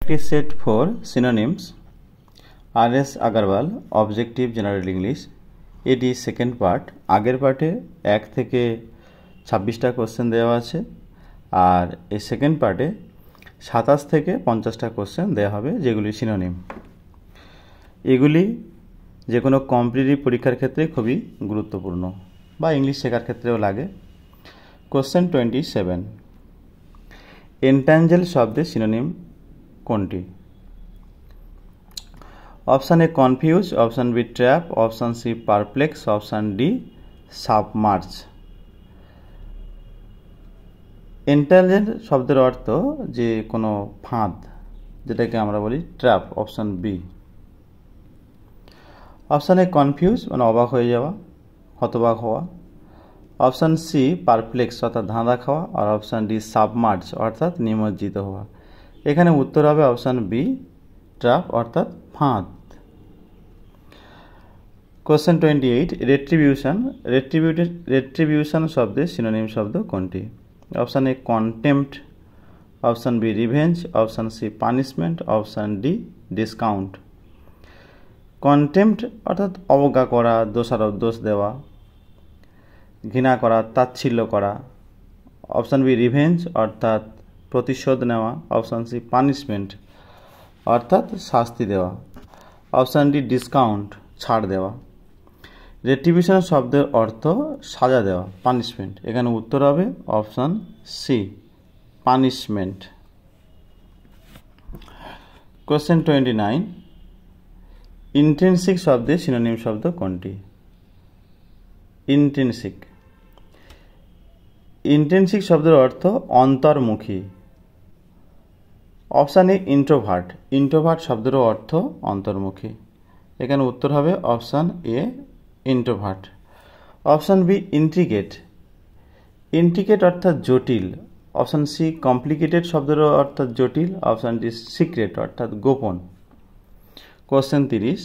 Practice set for synonyms. R.S. Agarwal, Objective General English. এটি second part. আগের পার্টে 1 থেকে 26টা কোশ্চেন দেওয়া আছে, আর এই সেকেন্ড পার্টে 27 থেকে 50টা কোশ্চেন দেওয়া হবে, যেগুলি সিনোনিম। এগুলি যে কোনো কম্পিটিটিভ পরীক্ষার ক্ষেত্রে খুবই গুরুত্বপূর্ণ, বা ইংলিশ শেখার ক্ষেত্রেও লাগে। কোশ্চেন 27, এন্ট্যাঞ্জেল শব্দের সিনোনিম কোনটি? Option A confuse, option B trap, option C perplex, option D submerge. Entangle শব্দের অর্থ যে কোনো ফাঁদ, যেটাকে আমরা বলি trap, option B. Option A confuse মানে অবাক হয়ে যাওয়া, হতবাক হওয়া। অপশান সি পারপ্লেক্স অর্থাৎ ধাঁধা খাওয়া, আর অপশান ডি সাবমার্জ অর্থাৎ নিমজ্জিত হওয়া। এখানে উত্তর হবে অপশান বি ট্র্যাপ অর্থাৎ ফাঁদ। Question 28, retribution. রেট্রিবিউশন শব্দের সিনোনিম শব্দ কোনটি? Option A contempt, option B revenge, option C punishment, option D discount. Contempt অর্থাৎ অবজ্ঞা করা, দোষারোপ, দোষ দেওয়া, ঘৃণা করা, তাচ্ছিল্য করা। অপশান বি রিভেঞ্জ অর্থাৎ প্রতিশোধ নেওয়া, অপশান সি পানিশমেন্ট অর্থাৎ শাস্তি দেওয়া, অপশান ডি ডিসকাউন্ট ছাড় দেওয়া। রেট্রিবিউশন শব্দের অর্থ সাজা দেওয়া, পানিশমেন্ট। এখানে উত্তর হবে option C punishment. Question 29, intrinsic শব্দের সিনোনিম শব্দ কোনটি? ইন্ট্রিনসিক। ইন্ট্রিনসিক শব্দের অর্থ অন্তর্মুখী। Option A introvert. ইন্ট্রোভার্ট শব্দেরও অর্থ অন্তর্মুখী। এখানে উত্তর হবে option A introvert. Option B intricate. Intricate অর্থাৎ জটিল। অপশান সি কমপ্লিকেটেড শব্দেরও অর্থাৎ জটিল, অপশান ডি সিক্রেট অর্থাৎ গোপন। কোশ্চেন 30,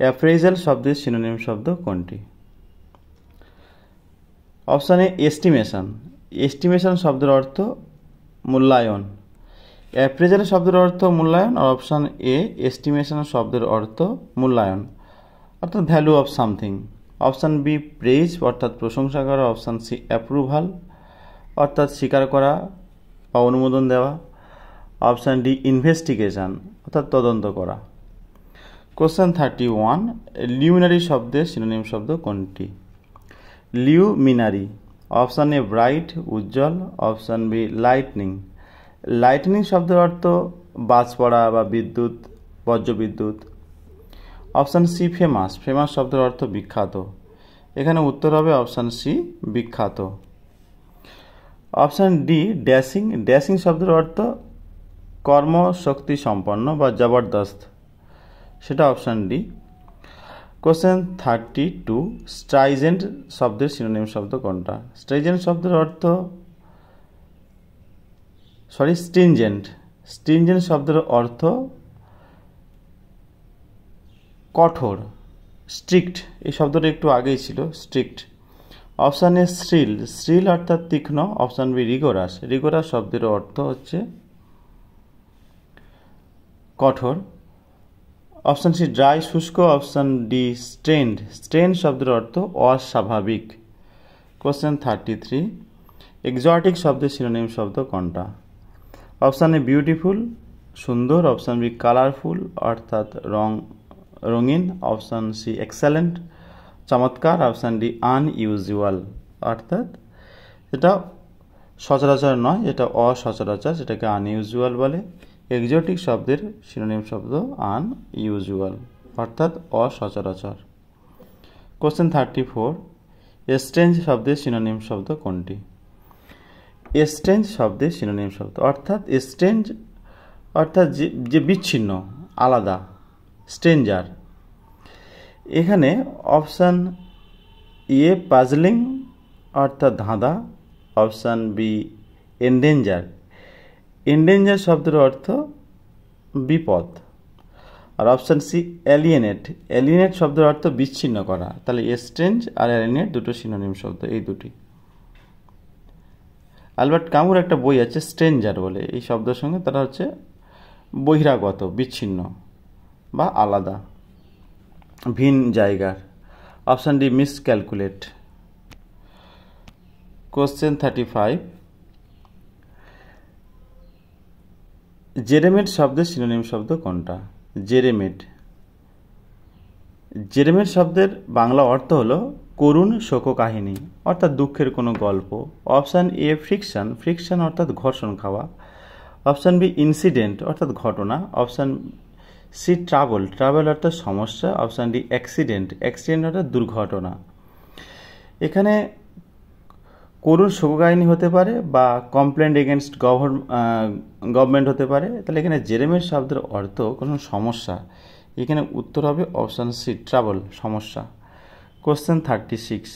অ্যাপ্রেজাল শব্দের সিনোনিম শব্দ কোনটি? অপশান এ এস্টিমেশন। এস্টিমেশন শব্দের অর্থ মূল্যায়ন। অ্যাপ্রেজাল শব্দের অর্থ মূল্যায়ন, আর অপশান এ এস্টিমেশন শব্দের অর্থ মূল্যায়ন অর্থাৎ value of something. Option B praise অর্থাৎ প্রশংসা করা, অপশান সি অ্যাপ্রুভাল অর্থাৎ স্বীকার করা বা অনুমোদন দেওয়া, অপশান ডি ইনভেস্টিগেশন অর্থাৎ তদন্ত করা। কোশ্চেন 31, লিউমিনারি শব্দের সিনোনিম শব্দ কোনটি? লিউমিনারি। অপশান এ ব্রাইট উজ্জ্বল, অপশান বি লাইটনিং। লাইটনিং শব্দের অর্থ বাজ পড়া বা বিদ্যুৎ, বজ্রবিদ্যুৎ। Option C famous. ফেমাস শব্দের অর্থ বিখ্যাত। এখানে উত্তর হবে অপশান সি বিখ্যাত। Option D dashing. ড্যাশিং শব্দের অর্থ কর্মশক্তি সম্পন্ন বা জবরদস্ত, সেটা অপশান ডি। কোশ্চেন 32, স্ট্রাইজেন্ট শব্দের সিনোনিম শব্দ কোনটা? স্ট্রাইজেন্ট শব্দের অর্থ স্ট্রিনজেন্ট। স্ট্রিনজেন্ট শব্দের অর্থ কঠোর, স্ট্রিক্ট। এই শব্দটা একটু আগেই ছিল, strict. Option A thrill. Thrill অর্থাৎ তীক্ষ্ণ, অপশান বি রিগোরাস। রিগোরাস শব্দের অর্থ হচ্ছে কঠোর। অপশান সি ড্রাই শুষ্ক, অপশান ডি স্ট্রেন্ড। স্ট্রেন্ড শব্দের অর্থ অস্বাভাবিক। কোশ্চেন 33, এক্সোটিক শব্দের সিনোনিম শব্দ কোনটা? অপশান এ বিউটিফুল সুন্দর, অপশান বি কালারফুল অর্থাৎ রঙিন, অপশান সি এক্সেলেন্ট চমৎকার, অপশান ডি আনইউজুয়াল অর্থাৎ এটা সচরাচর নয়, এটা অসচরাচর, যেটাকে আনইউজুয়াল বলে। এক্সোটিক শব্দের সিনোনিম শব্দ আনইউজুয়াল অর্থাৎ অসচরাচর। কোশ্চেন 34, স্ট্রেঞ্জ শব্দের সিনোনিম শব্দ কোনটি? স্ট্রেঞ্জ শব্দের সিনোনিম শব্দ অর্থাৎ স্ট্রেঞ্জ অর্থাৎ যে বিচ্ছিন্ন, আলাদা, স্ট্রেঞ্জার। এখানে অপশান এ পাজলিং অর্থাৎ ধাঁধা, অপশান বি এন্ডেঞ্জার। এন্ডেঞ্জার শব্দের অর্থ বিপদ, আর অপশান সি অ্যালিয়েনেট। অ্যালিয়েনেট শব্দের অর্থ বিচ্ছিন্ন করা। তাহলে স্ট্রেঞ্জ আর অ্যালিয়েনেট দুটো সিনোনিম শব্দ, এই দুটি। আলবার্ট কামুর একটা বই আছে স্ট্রেঞ্জার বলে, এই শব্দের সঙ্গে তারা হচ্ছে বহিরাগত, বিচ্ছিন্ন বা আলাদা, ভিন জায়গার। Option D miscalculate. Question 35, jeremiad শব্দের সিনোনিম শব্দ কোনটা? জেরেমেড। জেরেমেড শব্দের বাংলা অর্থ হলো করুণ শোককাহিনী অর্থাৎ দুঃখের কোনো গল্প। অপশান এ ফ্রিকশন, ফ্রিকশন অর্থাৎ ঘর্ষণ খাওয়া। অপশান বি ইনসিডেন্ট অর্থাৎ ঘটনা। অপশান সি ট্রাবল, ট্রাভেল অর্থাৎ সমস্যা। অপশান ডি অ্যাক্সিডেন্ট, অ্যাক্সিডেন্ট অর্থাৎ দুর্ঘটনা। এখানে করুণ শোককাহিনী হতে পারে বা কমপ্লেন্ট এগেনস্ট গভর্নমেন্ট হতে পারে। তাহলে এখানে জেরেমেড শব্দের অর্থ কোনো সমস্যা। এখানে উত্তর হবে অপশান সি ট্রাবল, সমস্যা। কোশ্চেন 36,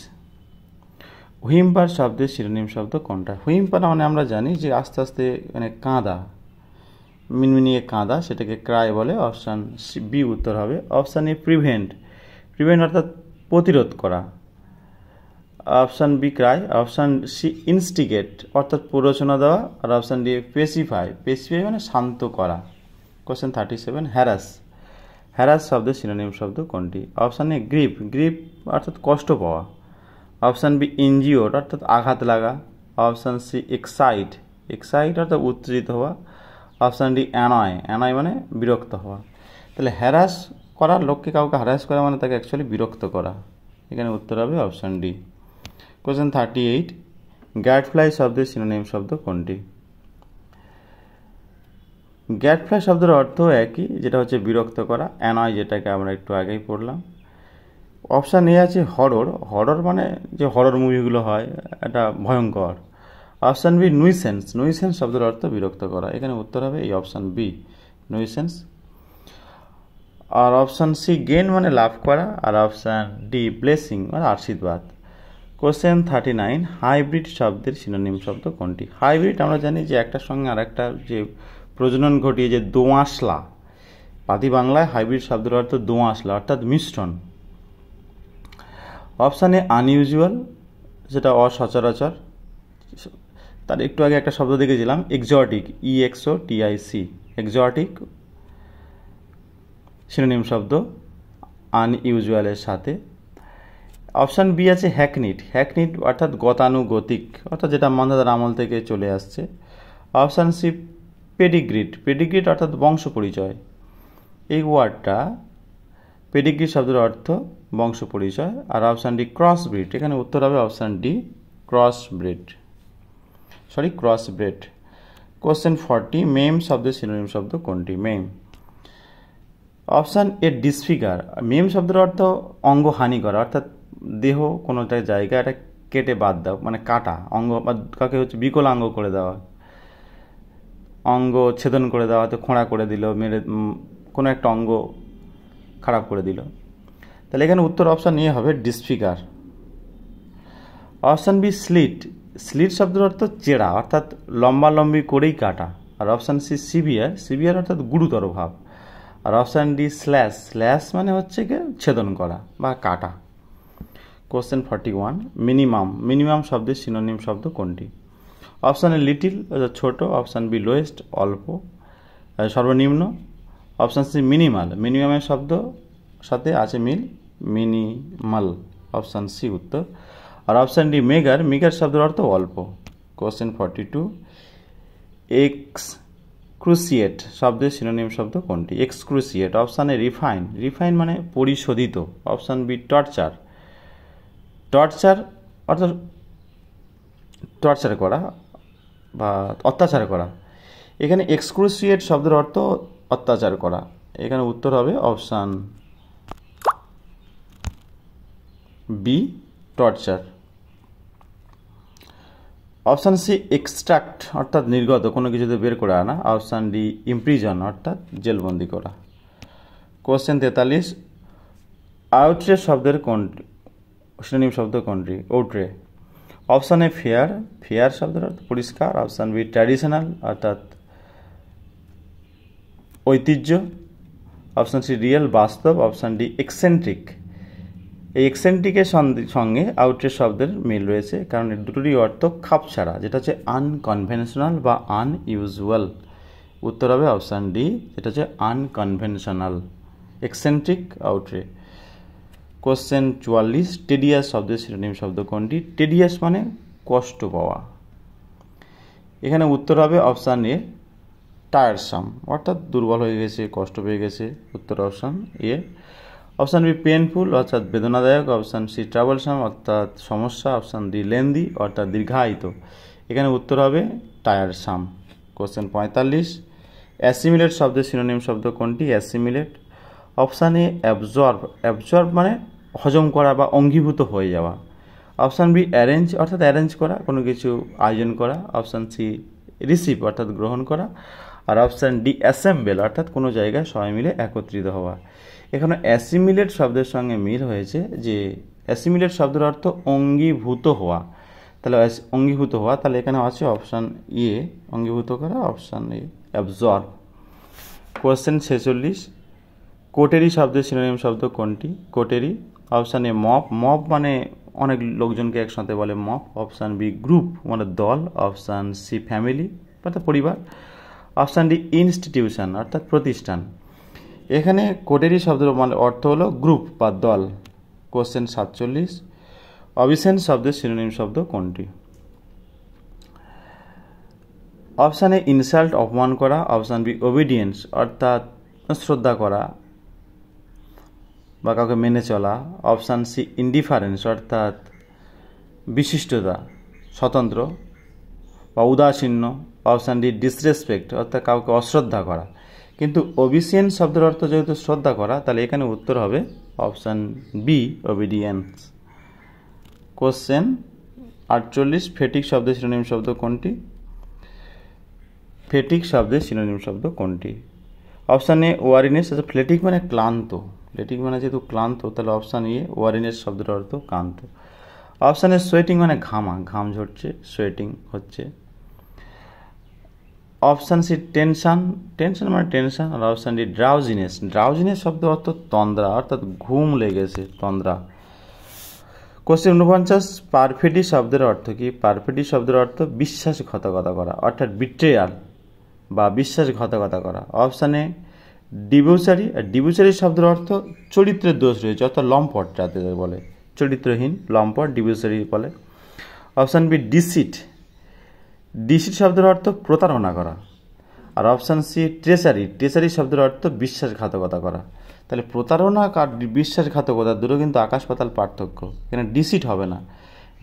হুইম্পার শব্দের সিনোনিম শব্দ কোনটা? হুইম্পার মানে আমরা জানি যে আস্তে আস্তে মানে কাঁদা, মিনমিনিয়ে কাঁদা, সেটাকে ক্রাই বলে। অপশান বি উত্তর হবে। অপশান এ প্রিভেন্ট, প্রিভেন্ট অর্থাৎ প্রতিরোধ করা। Option B cry. Option C instigate অর্থাৎ প্ররোচনা দেওয়া। আর অপশান ডি পেসিফাই, পেসিফাই মানে শান্ত করা। কোশ্চেন 37, হ্যারাস, হ্যারাস শব্দের সিনোনিম শব্দ কোনটি? অপশান এ গ্রিপ, গ্রিপ অর্থাৎ কষ্ট পাওয়া। অপশান বি ইনজিওর অর্থাৎ আঘাত লাগা। অপশান সি এক্সাইট, এক্সাইট অর্থাৎ উত্তেজিত হওয়া। অপশান ডি অ্যানয়, অ্যানয় মানে বিরক্ত হওয়া। তাহলে হ্যারাস করা, লোককে কাউকে হ্যারাস করা মানে তাকে অ্যাকচুয়ালি বিরক্ত করা। এখানে উত্তর হবে অপশান ডি। কোশ্চেন 38, গ্যাটফ্লাই শব্দের সিনোনিম শব্দ কোনটি? গ্যাটফ্লাই শব্দের অর্থ একই, যেটা হচ্ছে বিরক্ত করা। অ্যানয় যেটাকে আমরা একটু আগেই পড়লাম। অপশান এ আছে হরর, হরর মানে যে হরর মুভিগুলো হয় এটা ভয়ঙ্কর। অপশান বি নুইসেন্স, নুইসেন্স শব্দের অর্থ বিরক্ত করা। এখানে উত্তর হবে এই অপশান বি, নুইসেন্স। আর অপশান সি গেন মানে লাভ করা। আর অপশান ডি ব্লেসিং মানে আশীর্বাদ। কোশ্চেন 39, হাইব্রিড শব্দের সিনোনিম শব্দ কোনটি? হাইব্রিড আমরা জানি যে একটার সঙ্গে আর একটা যে প্রজনন ঘটিয়ে যে দোআঁশলা, পাতি বাংলায় হাইব্রিড শব্দের অর্থ দোআঁশলা অর্থাৎ মিশ্রণ। অপশান এ আনইউজুয়াল, যেটা অসচরাচর। তার একটু আগে একটা শব্দ দেখেছিলাম এক্সোটিক, EXOTIC, এক্সোটিক সিনোনিম শব্দ আনইউজুয়ালের সাথে। অপশান বি আছে হ্যাকনিড, হ্যাকনিড অর্থাৎ গতানুগতিক অর্থাৎ যেটা মান্ধাতার আমল থেকে চলে আসছে। অপশান সি পেডিগ্রিড, পেডিগ্রিড অর্থাৎ বংশ পরিচয়। এই ওয়ার্ডটা পেডিগ্রিড শব্দের অর্থ বংশ পরিচয়। আর অপশান ডি ক্রস ব্রিড, এখানে উত্তর হবে option D cross breed, cross breed. Question 40, মেম শব্দের সিনোনিম শব্দ কোনটি? মেম। অপশান এ ডিসফিগার, মেম শব্দের অর্থ অঙ্গহানি করা অর্থাৎ দেহ কোনো একটা জায়গা এটা কেটে বাদ দাও মানে কাটা, অঙ্গ বা কাকে হচ্ছে বিকলাঙ্গ করে দেওয়া, অঙ্গ ছেদন করে দেওয়া, হয়তো খোঁড়া করে দিল, মেরে কোনো একটা অঙ্গ খারাপ করে দিল। তাহলে এখানে উত্তর অপশান এ হবে ডিসফিগার। অপশান বি স্লিট, স্লিট শব্দের অর্থ চেরা অর্থাৎ লম্বালম্বি করেই কাটা। আর অপশান সি সিভিয়ার, সিভিয়ার অর্থাৎ গুরুতর ভাব। আর অপশান ডি স্ল্যাশ, স্ল্যাশ মানে হচ্ছে গিয়ে ছেদন করা বা কাটা। কোশ্চেন 41, মিনিমাম, মিনিমাম শব্দের সিনোনিম শব্দ কোনটি? অপশান এ লিটিল ছোট। অপশান বি লোয়েস্ট অল্প সর্বনিম্ন। অপশান সি মিনিমাল, মিনিমামের শব্দ সাথে আছে মিল, মিনিমাল। অপশান সি উত্তর। আর অপশান ডি মেগার, মেগার শব্দের অর্থ অল্প। কোশ্চেন 42, এক্সক্রুসিয়েট শব্দের সিনোনিম শব্দ কোনটি? এক্সক্রুসিয়েট। অপশান এ রিফাইন, রিফাইন মানে পরিশোধিত। অপশান বি টর্চার, টর্চার অর্থাৎ টর্চার করা বা অত্যাচার করা। এখানে এক্সক্রুসিয়েট শব্দের অর্থ অত্যাচার করা। এখানে উত্তর হবে option B torture. Option C extract অর্থাৎ নির্গত, কোনো কিছুতে বের করে আনা। অপশান ডি ইমপ্রিজন অর্থাৎ জেলবন্দি করা। কোশ্চেন 43, আউটরে শব্দের কোনটি সিনোনিম শব্দ কোনটি? আউটরে। অপশান এ ফেয়ার, ফেয়ার শব্দের অর্থ পরিষ্কার। অপশান বি ট্র্যাডিশনাল অর্থাৎ ঐতিহ্য। অপশান সি রিয়েল বাস্তব। Option D eccentric. এই এক্সেন্ট্রিকের সঙ্গে আউটরে শব্দের মিল রয়েছে কারণ এর দুটোরই অর্থ খাপ ছাড়া, যেটা হচ্ছে আনকনভেনশনাল বা আনইউজুয়াল। উত্তর হবে অপশান ডি, যেটা হচ্ছে আনকনভেনশনাল, এক্সেন্ট্রিক, আউটরে। কোশ্চেন 44, টেডিয়াস শব্দের সিনোনিম শব্দ কোনটি? টেডিয়াস মানে কষ্ট পাওয়া। এখানে উত্তর হবে অপশান এ, টায়ারসাম, অর্থাৎ দুর্বল হয়ে গেছে, কষ্ট পেয়ে গেছে। উত্তর option A. Option B, painful, অর্থাৎ বেদনাদায়ক। অপশান সি, ট্রাভেলসাম, অর্থাৎ সমস্যা। অপশান ডি, লেন্দি, অর্থাৎ দীর্ঘায়িত। এখানে উত্তর হবে টায়ারসাম। কোশ্চেন 45, অ্যাসিমিলেট শব্দের সিনোনিম শব্দ কোনটি? Assimilate. Option A, absorb. Absorb মানে হজম করা বা অঙ্গীভূত হয়ে যাওয়া। অপশান বি, অ্যারেঞ্জ, অর্থাৎ অ্যারেঞ্জ করা, কোনো কিছু আয়োজন করা। অপশান সি, রিসিভ, অর্থাৎ গ্রহণ করা। আর অপশান ডি, অ্যাসেম্বল, অর্থাৎ কোনো জায়গায় সবাই মিলে একত্রিত হওয়া। এখানে অ্যাসিমিলেট শব্দের সঙ্গে মিল হয়েছে যে অ্যাসিমিলেট শব্দের অর্থ অঙ্গীভূত হওয়া। তাহলে অঙ্গীভূত হওয়া, তাহলে এখানে আছে অপশান এ, অঙ্গীভূত করা, option A, absorb. Question 46, coterie শব্দের সিনোনিম শব্দ কোনটি? Coterie. Option A, mob. Mob মানে অনেক লোকজনকে একসাথে বলে মব। অপশান বি, গ্রুপ মানে দল। অপশান সি, ফ্যামিলি অর্থাৎ পরিবার। অপশান ডি, ইনস্টিটিউশন অর্থাৎ প্রতিষ্ঠান। এখানে কোটেরি শব্দের মানে অর্থ হলো গ্রুপ বা দল। কোশ্চেন 47, অবিসেন্স শব্দের সিনোনিম শব্দ কোনটি? অপশান এ, ইনসাল্ট, অপমান করা। অপশান বি, ওবিডিয়েন্স অর্থাৎ শ্রদ্ধা করা বা কাউকে মেনে চলা। অপশান সি, ইনডিফারেন্স অর্থাৎ বিশিষ্টতা, স্বতন্ত্র বা উদাসীন্য। অপশান ডি, ডিসরেসপেক্ট অর্থাৎ কাউকে অশ্রদ্ধা করা। কিন্তু ওবিসিয়েন্স শব্দের অর্থ যেহেতু শ্রদ্ধা করা, তাহলে এখানে উত্তর হবে অপশান বি, ওবিডিয়েন্স। কোশ্চেন 48, ফেটিক শব্দের সিনোনিম শব্দ কোনটি? ফেটিক শব্দের সিনোনিম শব্দ কোনটি? অপশান এ, ওয়ারিনেস, অর্থাৎ ফ্লেটিক মানে ক্লান্ত। ফ্লেটিক মানে যেহেতু ক্লান্ত, তাহলে অপশান এ, ওয়ারিনেস শব্দের অর্থ ক্লান্ত। অপশান এ, সোয়েটিং মানে ঘামা, ঘাম ঝরছে, সোয়েটিং হচ্ছে। অপশান সি, টেনশন, টেনশন মানে টেনশন। আর অপশান ডি, ড্রাউজিনেস, ড্রাউজিনেস শব্দের অর্থ তন্দ্রা অর্থাৎ ঘুম লেগেছে, তন্দ্রা। কোশ্চেন 49, পারফিডি শব্দের অর্থ কি? পারফিডি শব্দের অর্থ বিশ্বাসঘাতকতা করা অর্থাৎ বিট্রেয়াল বা বিশ্বাসঘাতকতা করা। অপশান এ, ডিবিউচারি, আর ডিবিউচারি শব্দের অর্থ চরিত্রের দোষ রয়েছে অর্থাৎ লম্পট, যাতে বলে চরিত্রহীন, লম্পট, ডিবিউচারি বলে। অপশান বি, ডিসিট, ডিসিট শব্দের অর্থ প্রতারণা করা। আর অপশান সি, ট্রেসারি, ট্রেসারি শব্দের অর্থ বিশ্বাসঘাতকতা করা। তাহলে প্রতারণা আর বিশ্বাসঘাতকতা দুটো কিন্তু আকাশ পাতাল পার্থক্য। এখানে ডিসিট হবে না।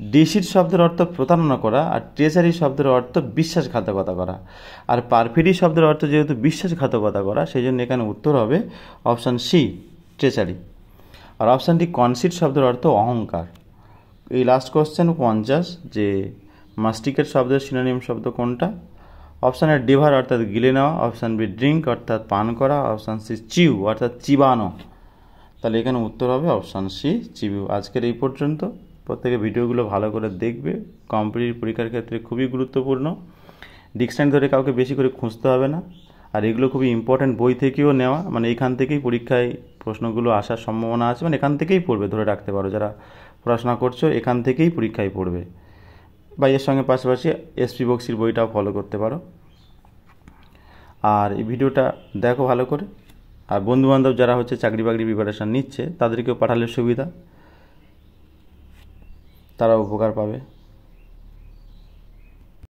ডিসিট শব্দের অর্থ প্রতারণা করা, আর ট্রেসারি শব্দের অর্থ বিশ্বাসঘাতকতা করা। আর পারফিডি শব্দের অর্থ যেহেতু বিশ্বাসঘাতকতা করা, সেই জন্য এখানে উত্তর হবে অপশান সি, ট্রেসারি। আর অপশান ডি, কনসিট শব্দের অর্থ অহংকার। এই লাস্ট কোশ্চেন 50, যে মাস্টিকেট শব্দের সিনোনিম শব্দ কোনটা? অপশান এ, ডিভার অর্থাৎ গিলে নেওয়া। অপশান বি, ড্রিঙ্ক অর্থাৎ পান করা। অপশান সি, চিউ অর্থাৎ চিবানো। তাহলে এখানে উত্তর হবে অপশান সি, চিউ। আজকের এই পর্যন্ত। প্রত্যেকে ভিডিওগুলো ভালো করে দেখবে, কম্পিটিটিভ পরীক্ষার ক্ষেত্রে খুবই গুরুত্বপূর্ণ। ডিকশনারি ধরে কাউকে বেশি করে খুঁজতে হবে না। আর এগুলো খুবই ইম্পর্ট্যান্ট, বই থেকেও নেওয়া, মানে এখান থেকেই পরীক্ষায় প্রশ্নগুলো আসার সম্ভাবনা আছে, মানে এখান থেকেই পড়বে, ধরে রাখতে পারো যারা পড়াশোনা করছো এখান থেকেই পরীক্ষায় পড়বে। বা এর সঙ্গে পাশাপাশি এসপি বক্সির বইটাও ফলো করতে পারো। আর এই ভিডিওটা দেখো ভালো করে। আর বন্ধুবান্ধব যারা হচ্ছে চাকরি বাকরি প্রিপারেশান নিচ্ছে, তাদেরকেও পাঠালে সুবিধা, তারা উপকার পাবে।